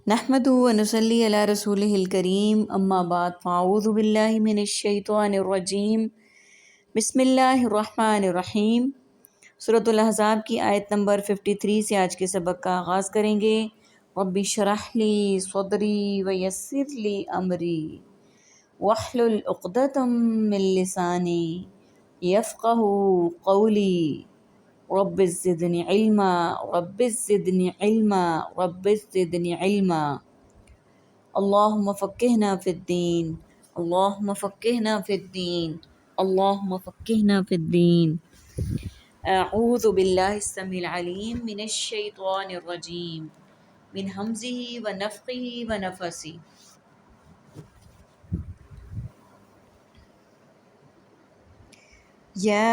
نحمدہ و نصلی علی رسولہ الکریم، اما بعد فاعوذ باللہ من الشیطان الرجیم، بسم اللہ الرحمن الرحیم۔ سورۃ الاحزاب کی آیت نمبر 53 سے آج کے سبق کا آغاز کریں گے۔ رب اشرح لی صدری ویسر لی امری واحلل عقدۃ من لسانی یفقہوا قولی رب زدنی علما رب زدنی علما رب زدنی علما۔ اللہم فقہنا فی الدین اللہم فقہنا فی الدین اللہم فقہنا فی الدین۔ اعوذ باللہ السمیع العلیم من الشیطان الرجیم من ہمزہ ونفخہ ونفثہ۔ یا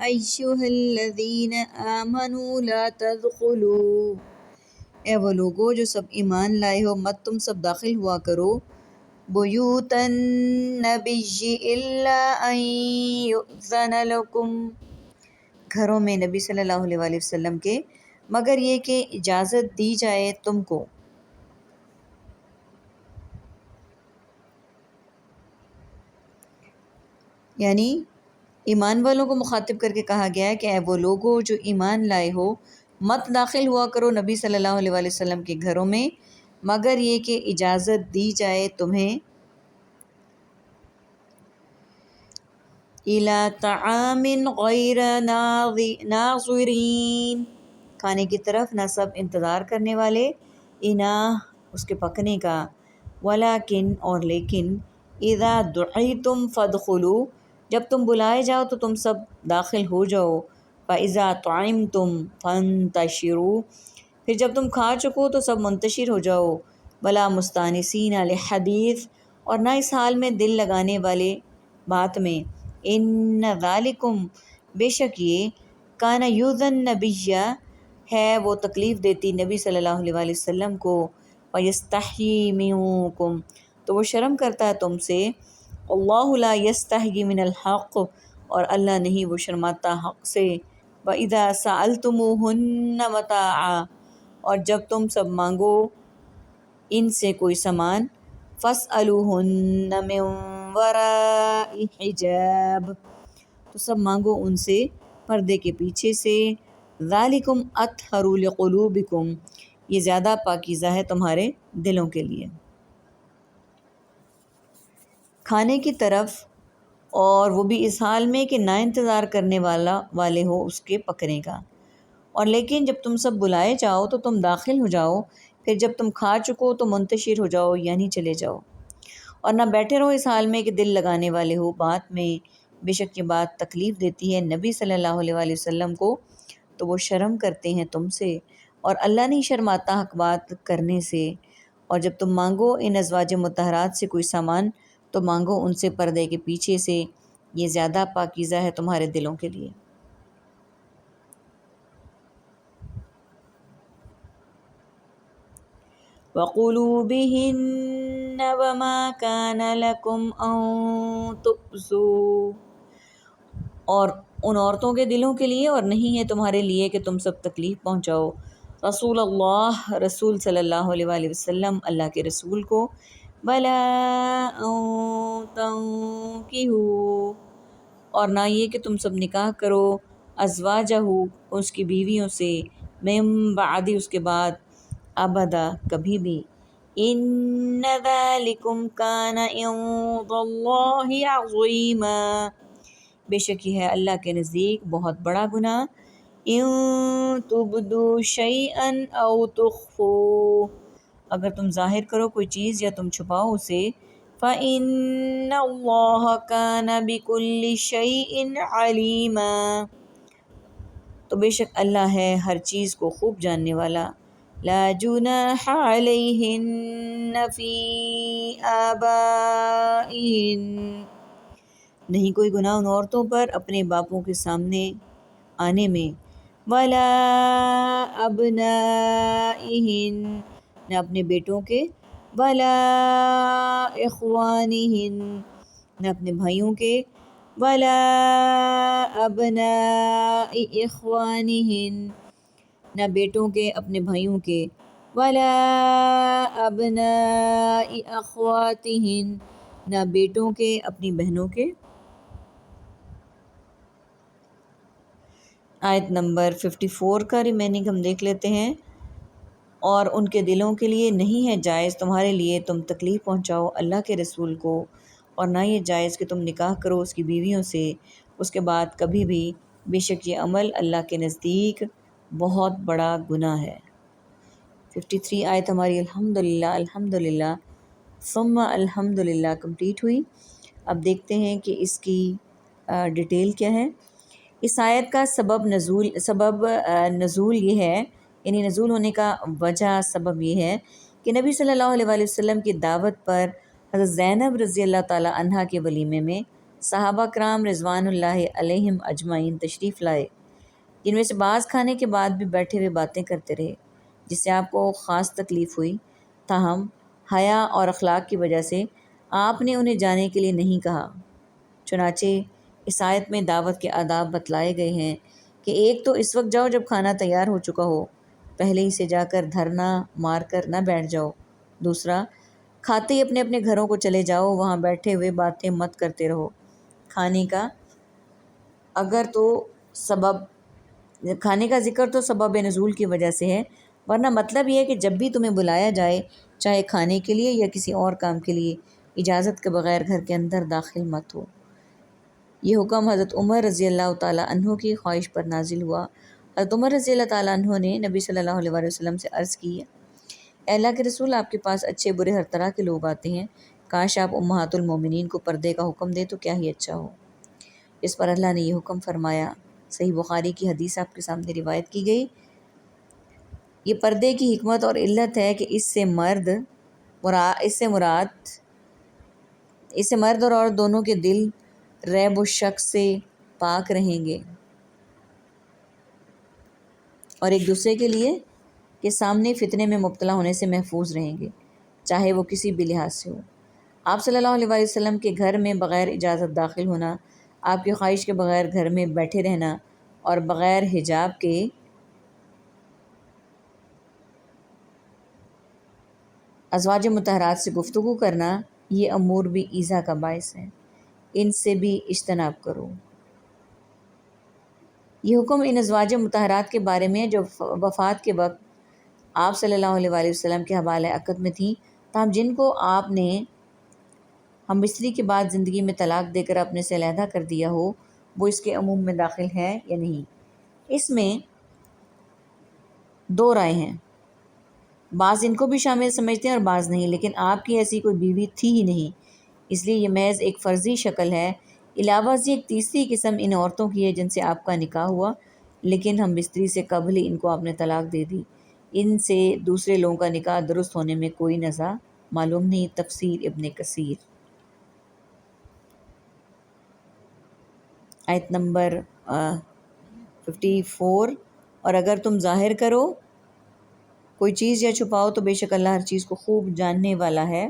ایہا الذین آمنوا لا تدخلوا، اے وہ لوگو جو سب ایمان لائے ہو مت تم سب داخل ہوا کرو، بیوت النبی الا ان یؤذن لکم، گھروں میں نبی صلی اللہ علیہ وآلہ وسلم کے مگر یہ کہ اجازت دی جائے تم کو۔ یعنی ایمان والوں کو مخاطب کر کے کہا گیا ہے کہ اے وہ لوگو جو ایمان لائے ہو مت داخل ہوا کرو نبی صلی اللہ علیہ وآلہ وسلم کے گھروں میں مگر یہ کہ اجازت دی جائے تمہیں، اِلیٰ طعام غیر ناظرین، کھانے کی طرف نہ سب انتظار کرنے والے، اناہ اس کے پکنے کا، ولیکن اور لیکن، اذا دعیتم فادخلوا، جب تم بلائے جاؤ تو تم سب داخل ہو جاؤ، فاذا طعمتم فانتشروا، پھر جب تم کھا چکو تو سب منتشر ہو جاؤ، ولا مستانسین لحدیث، اور نہ اس حال میں دل لگانے والے بات میں، ان ذالکم، بے شک یہ، کان یؤذی النبی، ہے وہ تکلیف دیتی نبی صلی اللہ علیہ وآلہ وسلم کو، ویستحیی منکم، تو وہ شرم کرتا ہے تم سے، اللہ لا یستحیی من الحق، اور اللہ نہیں وہ شرماتا حق سے، وَإِذَا سَأَلْتُمُوهُنَّ مَتَاعًا، اور جب تم سب مانگو ان سے کوئی سامان، فَاسْأَلُوهُنَّ مِنْ وَرَاءِ حِجَابٍ، تو سب مانگو ان سے پردے کے پیچھے سے، ذَلِكُمْ أَطْهَرُ لِقُلُوبِكُمْ، یہ زیادہ پاکیزہ ہے تمہارے دلوں کے لیے۔ کھانے کی طرف، اور وہ بھی اس حال میں کہ نہ انتظار کرنے والے ہو اس کے پکنے کا، اور لیکن جب تم سب بلائے جاؤ تو تم داخل ہو جاؤ، پھر جب تم کھا چکو تو منتشر ہو جاؤ یعنی چلے جاؤ، اور نہ بیٹھے رہو اس حال میں کہ دل لگانے والے ہو بات میں، بے شک یہ بات تکلیف دیتی ہے نبی صلی اللہ علیہ وآلہ وسلم کو، تو وہ شرم کرتے ہیں تم سے، اور اللہ نہیں شرماتا حق بات کرنے سے، اور جب تم مانگو ان ازواج مطہرات سے کوئی سامان تو مانگو ان سے پردے کے پیچھے سے، یہ زیادہ پاکیزہ ہے تمہارے دلوں کے لیے۔ وَقُلُوا بِهِنَّ وَمَا كَانَ لَكُمْ أَن تُؤْذُوا، اور ان عورتوں کے دلوں کے لیے اور نہیں ہے تمہارے لیے کہ تم سب تکلیف پہنچاؤ رسول اللہ، رسول صلی اللہ علیہ وآلہ وسلم، اللہ کے رسول کو، وَلَا أَن تَنكِحُوا، اور نہ یہ کہ تم سب نکاح کرو، ازواجہ اس کی بیویوں سے، من بعد اس کے بعد، ابدا کبھی بھی، ان ذالکم کان عند اللہ عظیما، بے شک یہ ہے اللہ کے نزدیک بہت بڑا گناہ، ان تبدوا شیئا او تخفوہ، اگر تم ظاہر کرو کوئی چیز یا تم چھپاؤ اسے، فَإِنَّ اللَّهَ كَانَ بِكُلِّ شَيْءٍ عَلِيمًا، تو بے شک اللہ ہے ہر چیز کو خوب جاننے والا، لا جناح علیہن فی آبائہن، نہیں کوئی گناہ ان عورتوں پر اپنے باپوں کے سامنے آنے میں، ولا ابنائہن، نہ اپنے بیٹوں کے، ولا اخوانہن، نہ اپنے بھائیوں کے، ولا ابناء اخوانہن، نہ بیٹوں کے اپنے بھائیوں کے، ولا ابناء اخواتہن، نہ بیٹوں کے اپنی بہنوں کے۔ آیت نمبر 54 کا ریمیننگ ہم دیکھ لیتے ہیں۔ اور ان کے دلوں کے لیے نہیں ہے جائز تمہارے لیے تم تکلیف پہنچاؤ اللہ کے رسول کو، اور نہ یہ جائز کہ تم نکاح کرو اس کی بیویوں سے اس کے بعد کبھی بھی، بے شک یہ عمل اللہ کے نزدیک بہت بڑا گناہ ہے۔ 53 آیت ہماری الحمدللہ ثم الحمدللہ کمپلیٹ ہوئی۔ اب دیکھتے ہیں کہ اس کی ڈیٹیل کیا ہے۔ اس آیت کا سبب نزول یہ ہے، یعنی نزول ہونے کا وجہ سبب یہ ہے کہ نبی صلی اللہ علیہ وآلہ وسلم کی دعوت پر حضرت زینب رضی اللہ تعالی عنہا کے ولیمے میں صحابہ کرام رضوان اللہ علیہم اجمعین تشریف لائے، جن میں سے بعض کھانے کے بعد بھی بیٹھے ہوئے باتیں کرتے رہے، جس سے آپ کو خاص تکلیف ہوئی۔ تاہم حیا اور اخلاق کی وجہ سے آپ نے انہیں جانے کے لیے نہیں کہا۔ چنانچہ اس آیت میں دعوت کے آداب بتلائے گئے ہیں کہ ایک تو اس وقت جاؤ جب کھانا تیار ہو چکا ہو، پہلے ہی سے جا کر دھرنا مار کر نہ بیٹھ جاؤ۔ دوسرا، کھاتے ہی اپنے اپنے گھروں کو چلے جاؤ، وہاں بیٹھے ہوئے باتیں مت کرتے رہو۔ کھانے کا ذکر تو سبب نزول کی وجہ سے ہے، ورنہ مطلب یہ ہے کہ جب بھی تمہیں بلایا جائے، چاہے کھانے کے لیے یا کسی اور کام کے لیے، اجازت کے بغیر گھر کے اندر داخل مت ہو۔ یہ حکم حضرت عمر رضی اللہ تعالیٰ عنہ کی خواہش پر نازل ہوا۔ حضرت عمر رضی اللہ تعالیٰ عنہ نے نبی صلی اللہ علیہ وآلہ وسلم سے عرض کی، اے اللہ کے رسول، آپ کے پاس اچھے برے ہر طرح کے لوگ آتے ہیں، کاش آپ امہات المومنین کو پردے کا حکم دے تو کیا ہی اچھا ہو۔ اس پر اللہ نے یہ حکم فرمایا۔ صحیح بخاری کی حدیث آپ کے سامنے روایت کی گئی۔ یہ پردے کی حکمت اور علت ہے کہ اس سے مرد اور عورت دونوں کے دل ریب و شک سے پاک رہیں گے، اور ایک دوسرے کے لیے کے سامنے فتنے میں مبتلا ہونے سے محفوظ رہیں گے، چاہے وہ کسی بھی لحاظ سے ہو۔ آپ صلی اللہ علیہ وآلہ وسلم کے گھر میں بغیر اجازت داخل ہونا، آپ کی خواہش کے بغیر گھر میں بیٹھے رہنا، اور بغیر حجاب کے ازواج مطہرات سے گفتگو کرنا، یہ امور بھی ایذا کا باعث ہے، ان سے بھی اجتناب کرو۔ یہ حکم ان ازواج مطہرات کے بارے میں جو وفات کے وقت آپ صلی اللہ علیہ وآلہ وسلم کے حوالہ عقد میں تھیں، تاہم جن کو آپ نے ہم بستری کے بعد زندگی میں طلاق دے کر اپنے سے علیحدہ کر دیا ہو، وہ اس کے عموم میں داخل ہے یا نہیں۔ اس میں دو رائے ہیں، بعض ان کو بھی شامل سمجھتے ہیں اور بعض نہیں، لیکن آپ کی ایسی کوئی بیوی تھی ہی نہیں، اس لیے یہ محض ایک فرضی شکل ہے۔ علاوہ ازیں ایک تیسری قسم ان عورتوں کی ہے جن سے آپ کا نکاح ہوا، لیکن ہم بستری سے قبل ہی ان کو آپ نے طلاق دے دی، ان سے دوسرے لوگوں کا نکاح درست ہونے میں کوئی نزاع معلوم نہیں۔ تفسیر ابن کثیر۔ آیت نمبر 54، اور اگر تم ظاہر کرو کوئی چیز یا چھپاؤ تو بے شک اللہ ہر چیز کو خوب جاننے والا ہے۔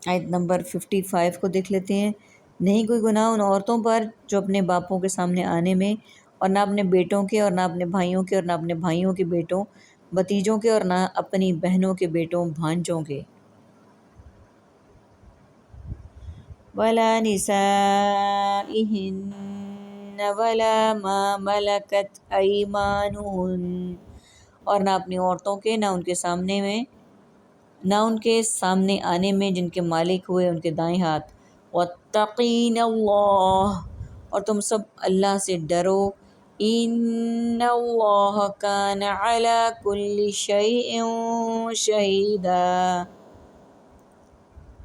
آیت نمبر 55 کو دیکھ لیتے ہیں۔ نہیں کوئی گناہ ان عورتوں پر جو اپنے باپوں کے سامنے آنے میں، اور نہ اپنے بیٹوں کے، اور نہ اپنے بھائیوں کے، اور نہ اپنے بھائیوں کے بیٹوں بھتیجوں کے، اور نہ اپنی بہنوں کے بیٹوں بھانجوں کے۔ وَلَا نِسَائِهِنَّ وَلَا مَا مَلَكَتْ أَيْمَانُهُنَّ، اور نہ اپنی عورتوں کے، نہ ان کے سامنے آنے میں جن کے مالک ہوئے ان کے دائیں ہاتھ۔ وَاتَّقِينَ اللَّهَ، اور تم سب اللہ سے ڈرو۔ إِنَّ اللَّهَ كَانَ عَلَى كُلِّ شَيْءٍ شَهِيدًا،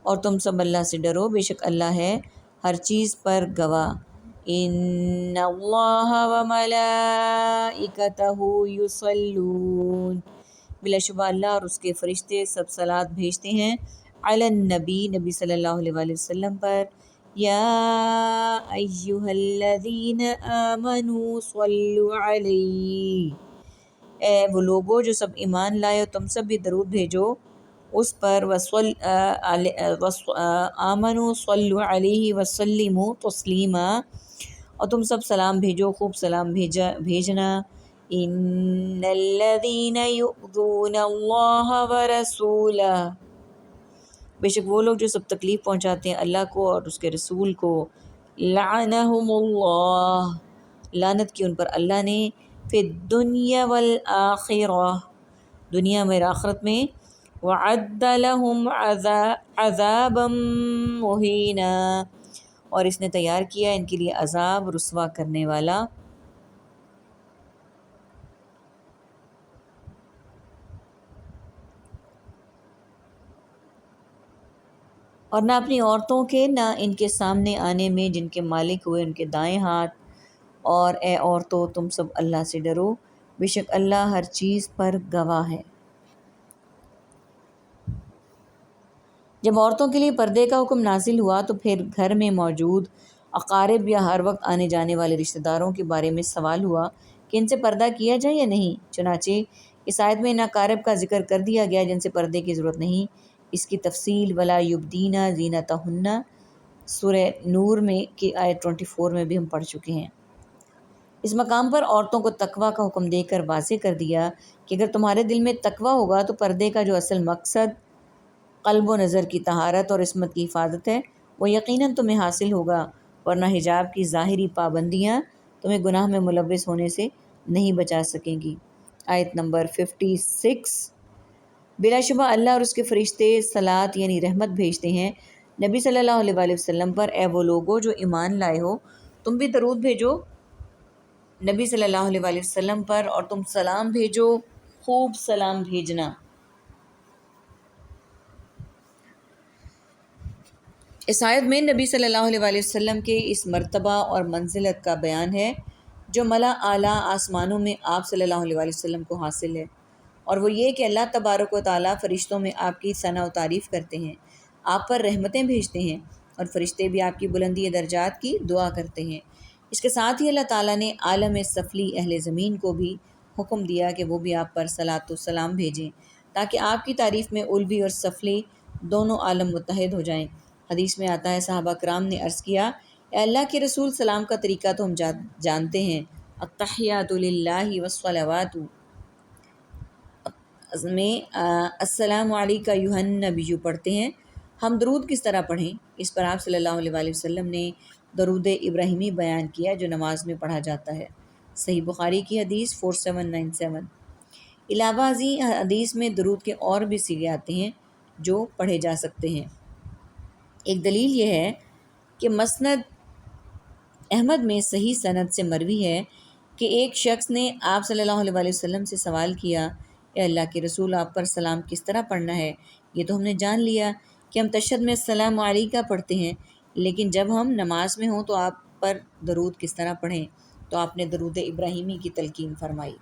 اور تم سب اللہ سے ڈرو، بے شک اللہ ہے ہر چیز پر گواہ۔ إِنَّ اللَّهَ وَمَلَائِكَتَهُ يُصَلُّونَ، بلا شبہ اللہ اور اس کے فرشتے سب صلوات بھیجتے ہیں علی النبی، نبی صلی اللہ علیہ وآلہ وسلم پر۔ یا ایہا الذین آمنوا صلوا علیہ، اے وہ لوگو جو سب ایمان لائے ہو تم سب بھی درود بھیجو اس پر۔ آمنوا صلوا علیہ وسلموا تسلیما، اور تم سب سلام بھیجو، خوب سلام بھیجنا۔ ان الذین یؤذون اللہ ورسولہ، بے شک وہ لوگ جو سب تکلیف پہنچاتے ہیں اللہ کو اور اس کے رسول کو، لعنہم اللہ، لعنت کی ان پر اللہ نے، فی الدنیا والآخرہ، دنیا میں اور آخرت میں، وعد لہم عذابا مہینا، اور اس نے تیار کیا ان کے لیے عذاب رسوا کرنے والا۔ اور نہ اپنی عورتوں کے نہ ان کے سامنے آنے میں جن کے مالک ہوئے ان کے دائیں ہاتھ، اور اے عورتوں تم سب اللہ سے ڈرو، بے شک اللہ ہر چیز پر گواہ ہے۔ جب عورتوں کے لیے پردے کا حکم نازل ہوا تو پھر گھر میں موجود اقارب یا ہر وقت آنے جانے والے رشتہ داروں کے بارے میں سوال ہوا کہ ان سے پردہ کیا جائے یا نہیں۔ چنانچہ اس آیت میں ان اقارب کا ذکر کر دیا گیا جن سے پردے کی ضرورت نہیں۔ اس کی تفصیل ولا یبدین زینتہن سورہ نور میں کی آیت 24 میں بھی ہم پڑھ چکے ہیں۔ اس مقام پر عورتوں کو تقویٰ کا حکم دے کر واضح کر دیا کہ اگر تمہارے دل میں تقویٰ ہوگا تو پردے کا جو اصل مقصد قلب و نظر کی طہارت اور عصمت کی حفاظت ہے وہ یقیناً تمہیں حاصل ہوگا، ورنہ حجاب کی ظاہری پابندیاں تمہیں گناہ میں ملوث ہونے سے نہیں بچا سکیں گی۔ آیت نمبر 56۔ بلا شبہ اللہ اور اس کے فرشتے صلاۃ یعنی رحمت بھیجتے ہیں نبی صلی اللہ علیہ وآلہ وسلم پر۔ اے وہ لوگو جو ایمان لائے ہو تم بھی درود بھیجو نبی صلی اللہ علیہ وآلہ وسلم پر، اور تم سلام بھیجو، خوب سلام بھیجنا۔ اس آیت میں نبی صلی اللہ علیہ وآلہ وسلم کے اس مرتبہ اور منزلت کا بیان ہے جو ملا اعلیٰ آسمانوں میں آپ صلی اللہ علیہ وآلہ وسلم کو حاصل ہے، اور وہ یہ کہ اللہ تبارک و تعالیٰ فرشتوں میں آپ کی ثنا و تعریف کرتے ہیں، آپ پر رحمتیں بھیجتے ہیں، اور فرشتے بھی آپ کی بلندی درجات کی دعا کرتے ہیں۔ اس کے ساتھ ہی اللہ تعالیٰ نے عالم سفلی اہل زمین کو بھی حکم دیا کہ وہ بھی آپ پر صلاۃ و سلام بھیجیں تاکہ آپ کی تعریف میں علوی اور سفلی دونوں عالم متحد ہو جائیں۔ حدیث میں آتا ہے صحابہ کرام نے عرض کیا، اے اللہ کے رسول سلام کا طریقہ تو ہم جانتے ہیں، التحیات للہ والصلوات میں السلام علیکہ ایھا النبی پڑھتے ہیں، ہم درود کس طرح پڑھیں؟ اس پر آپ صلی اللہ علیہ وآلہ وسلم نے درود ابراہیمی بیان کیا جو نماز میں پڑھا جاتا ہے۔ صحیح بخاری کی حدیث 4797۔ علاوہ ازیں حدیث میں درود کے اور بھی صیغے آتے ہیں جو پڑھے جا سکتے ہیں۔ ایک دلیل یہ ہے کہ مسند احمد میں صحیح سند سے مروی ہے کہ ایک شخص نے آپ صلی اللہ علیہ وآلہ وسلم سے سوال کیا، اے اللہ کے رسول آپ پر سلام کس طرح پڑھنا ہے؟ یہ تو ہم نے جان لیا کہ ہم تشہد میں السلام علیکہ پڑھتے ہیں، لیکن جب ہم نماز میں ہوں تو آپ پر درود کس طرح پڑھیں؟ تو آپ نے درود ابراہیمی کی تلقین فرمائی۔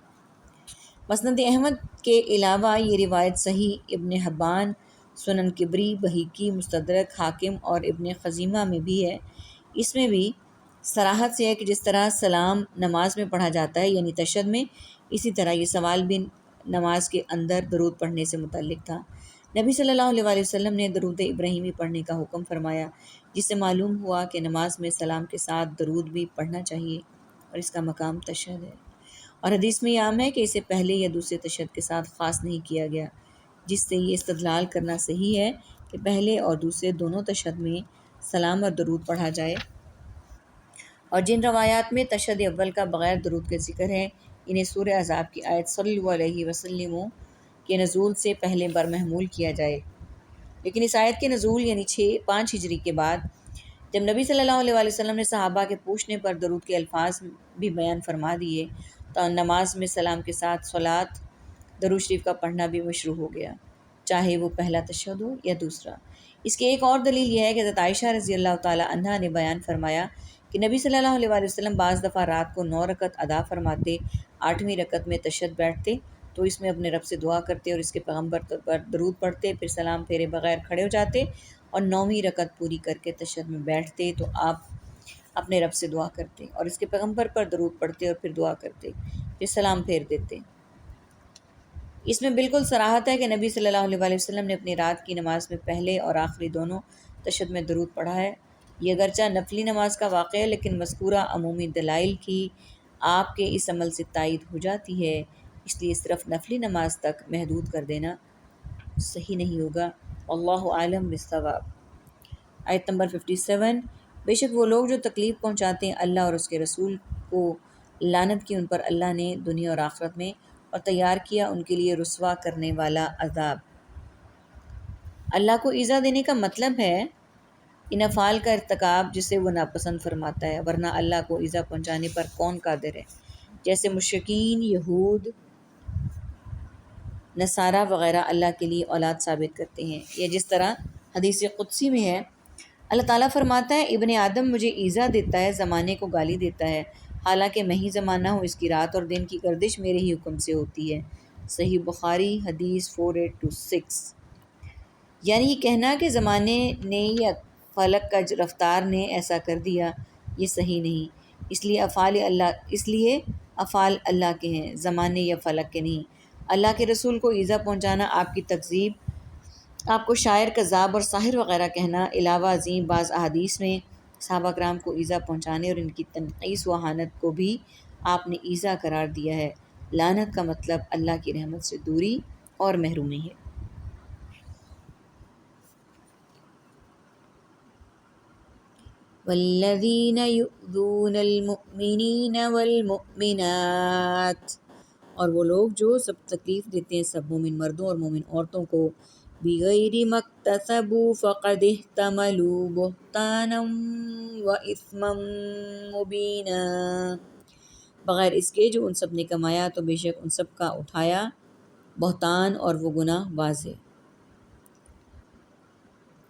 مسند احمد کے علاوہ یہ روایت صحیح ابن حبان، سنن کبری، بہیقی، مستدرک حاکم اور ابن خزیمہ میں بھی ہے۔ اس میں بھی صراحت سے ہے کہ جس طرح سلام نماز میں پڑھا جاتا ہے یعنی تشہد میں، اسی طرح یہ سوال بھی نماز کے اندر درود پڑھنے سے متعلق تھا۔ نبی صلی اللہ علیہ وآلہ وسلم نے درود ابراہیمی پڑھنے کا حکم فرمایا، جس سے معلوم ہوا کہ نماز میں سلام کے ساتھ درود بھی پڑھنا چاہیے اور اس کا مقام تشہد ہے، اور حدیث میں یہ عام ہے کہ اسے پہلے یا دوسرے تشہد کے ساتھ خاص نہیں کیا گیا، جس سے یہ استدلال کرنا صحیح ہے کہ پہلے اور دوسرے دونوں تشہد میں سلام اور درود پڑھا جائے، اور جن روایات میں تشہد اول کا بغیر درود کے ذکر ہے انہیں سورہ احزاب کی آیت صلی علیہ وسلم کے نزول سے پہلے برمحمول کیا جائے۔ لیکن اس آیت کے نزول یعنی 5 ہجری کے بعد جب نبی صلی اللہ علیہ وآلہ وسلم نے صحابہ کے پوچھنے پر درود کے الفاظ بھی بیان فرما دیے تو نماز میں سلام کے ساتھ صلاۃ درود شریف کا پڑھنا بھی مشروع ہو گیا، چاہے وہ پہلا تشہد ہو یا دوسرا۔ اس کی ایک اور دلیل یہ ہے کہ حضرت عائشہ رضی اللہ تعالی عنہا نے بیان فرمایا کہ نبی صلی اللہ علیہ وآلہ وسلم بعض دفعہ رات کو 9 رکعت ادا فرماتے، 8ویں رکعت میں تشہد بیٹھتے تو اس میں اپنے رب سے دعا کرتے اور اس کے پیغمبر پر درود پڑھتے، پھر سلام پھیرے بغیر کھڑے ہو جاتے اور 9ویں رکعت پوری کر کے تشہد میں بیٹھتے تو آپ اپنے رب سے دعا کرتے اور اس کے پیغمبر پر درود پڑھتے اور پھر دعا کرتے، پھر سلام پھیر دیتے۔ اس میں بالکل صراحت ہے کہ نبی صلی اللہ علیہ وآلہ وسلم نے اپنی رات کی نماز میں پہلے اور آخری دونوں تشہد میں درود پڑھا ہے۔ یہ اگرچہ نفلی نماز کا واقعہ ہے لیکن مذکورہ عمومی دلائل کی آپ کے اس عمل سے تائید ہو جاتی ہے، اس لیے صرف نفلی نماز تک محدود کر دینا صحیح نہیں ہوگا۔ اللہ عالم بالصواب۔ آیت نمبر 57، بے شک وہ لوگ جو تکلیف پہنچاتے ہیں اللہ اور اس کے رسول کو، لعنت کی ان پر اللہ نے دنیا اور آخرت میں، اور تیار کیا ان کے لیے رسوا کرنے والا عذاب۔ اللہ کو ایذا دینے کا مطلب ہے ان افعال کا ارتکاب جسے وہ ناپسند فرماتا ہے، ورنہ اللہ کو ایذا پہنچانے پر کون قادر ہے؟ جیسے مشرکین، یہود، نصارہ وغیرہ اللہ کے لیے اولاد ثابت کرتے ہیں، یا جس طرح حدیث قدسی میں ہے، اللہ تعالیٰ فرماتا ہے ابن آدم مجھے ایذا دیتا ہے، زمانے کو گالی دیتا ہے، حالانکہ میں ہی زمانہ ہوں، اس کی رات اور دن کی گردش میرے ہی حکم سے ہوتی ہے۔ صحیح بخاری حدیث 4826۔ یعنی یہ کہنا کہ زمانے نے یا فلک کا رفتار نے ایسا کر دیا، یہ صحیح نہیں، اس لیے افعال اللہ کے ہیں، زمانے یا فلک کے نہیں۔ اللہ کے رسول کو ایذا پہنچانا، آپ کی تکذیب، آپ کو شاعر، کذاب اور ساحر وغیرہ کہنا، علاوہ ازیں بعض احادیث میں صحابہ کرام کو ایذا پہنچانے اور ان کی تنقیص و اہانت کو بھی آپ نے ایذا قرار دیا ہے۔ لعنت کا مطلب اللہ کی رحمت سے دوری اور محرومی ہے۔ والذین یؤذون المؤمنین والمؤمنات، اور وہ لوگ جو سب تکلیف دیتے ہیں سب مومن مردوں اور مومن عورتوں کو، بغیر ما اکتسبوا فقد احتملوا بہتانا واثما مبینا، بغیر اس کے جو ان سب نے کمایا تو بے شک ان سب کا اٹھایا بہتان اور وہ گناہ واضح۔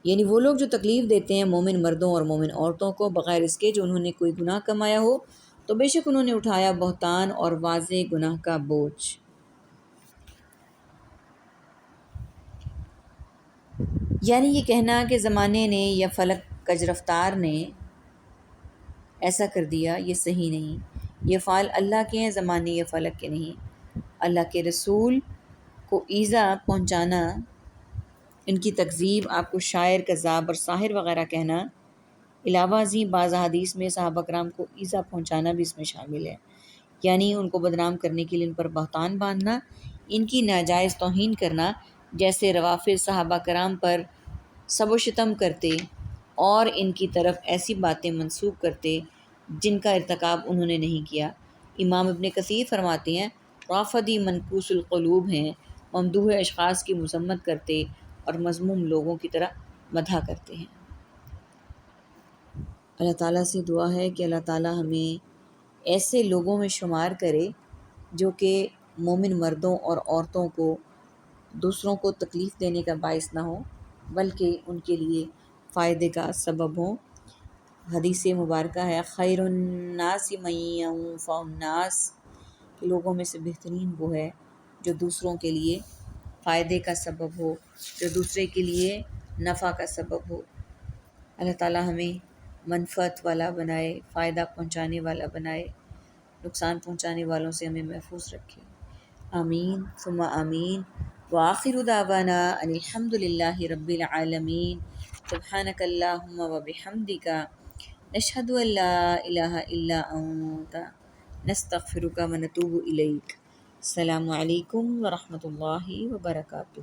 یعنی وہ لوگ جو تکلیف دیتے ہیں مومن مردوں اور مومن عورتوں کو بغیر اس کے جو انہوں نے کوئی گناہ کمایا ہو تو بے شک انہوں نے اٹھایا بہتان اور واضح گناہ کا بوجھ۔ یعنی یہ کہنا کہ زمانے نے یا فلک کج رفتار نے ایسا کر دیا، یہ صحیح نہیں، یہ فعل اللہ کے ہیں، زمانے یا فلک کے نہیں۔ اللہ کے رسول کو ایذا پہنچانا، ان کی تکذیب، آپ کو شاعر، کذاب اور ساحر وغیرہ کہنا، علاوہ ازیں بعض احادیث میں صحابہ کرام کو ایذا پہنچانا بھی اس میں شامل ہے، یعنی ان کو بدنام کرنے کے لیے ان پر بہتان باندھنا، ان کی ناجائز توہین کرنا، جیسے روافض صحابہ کرام پر سب و شتم کرتے اور ان کی طرف ایسی باتیں منسوب کرتے جن کا ارتکاب انہوں نے نہیں کیا۔ امام ابن کثیر فرماتے ہیں رافضی منکوس القلوب ہیں، ممدوح اشخاص کی مذمت کرتے اور مذموم لوگوں کی طرح مدح کرتے ہیں۔ اللہ تعالیٰ سے دعا ہے کہ اللہ تعالیٰ ہمیں ایسے لوگوں میں شمار کرے جو کہ مومن مردوں اور عورتوں کو دوسروں کو تکلیف دینے کا باعث نہ ہو بلکہ ان کے لیے فائدے کا سبب ہوں۔ حدیث مبارکہ ہے خیر الناس من ينفع الناس، کہ لوگوں میں سے بہترین وہ ہے جو دوسروں کے لیے فائدے کا سبب ہو، جو دوسرے کے لیے نفع کا سبب ہو۔ اللہ تعالیٰ ہمیں منفعت والا بنائے، فائدہ پہنچانے والا بنائے، نقصان پہنچانے والوں سے ہمیں محفوظ رکھے۔ آمین ثم آمین۔ وآخر دعوانا ان الحمد للہ رب العالمین۔ سبحانک اللہم وبحمدک، نشہد ان لا الہ الا انت، نستغفرک ونتوب الیک۔ السلام علیکم ورحمۃ اللہ وبرکاتہ۔